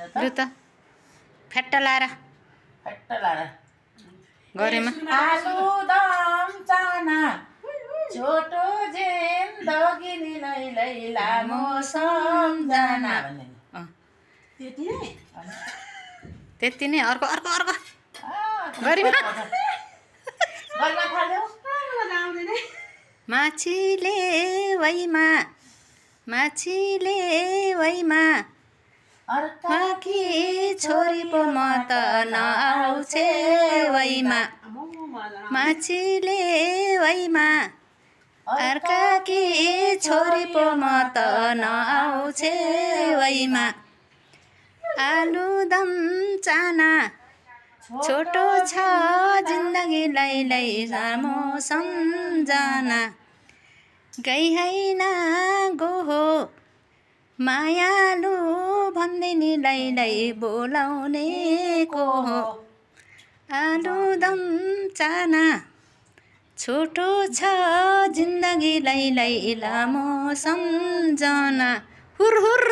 लु त फ्याट्ट लाएर गरेमा आलुदम चाना छोटो जिन्दगी लामो सम्झना भन्ने त्यति नै अर्को अर्को अर्को गरिमा माछीले वैमा अर्काकी छोरी पो म त नआउँछे वैमा माछीले वैमा अर्काकी छोरी पो म त नआउँछे वैमा आलुदम चाना छोटो छ जिन्दगीलाई लामो सम्झना गई हैन गो हो मायालु भन्दै नि बोलाउने को हो आलुदम चाना छोटो छ जिन्दगीलाई लामो सम्झना हुर हुर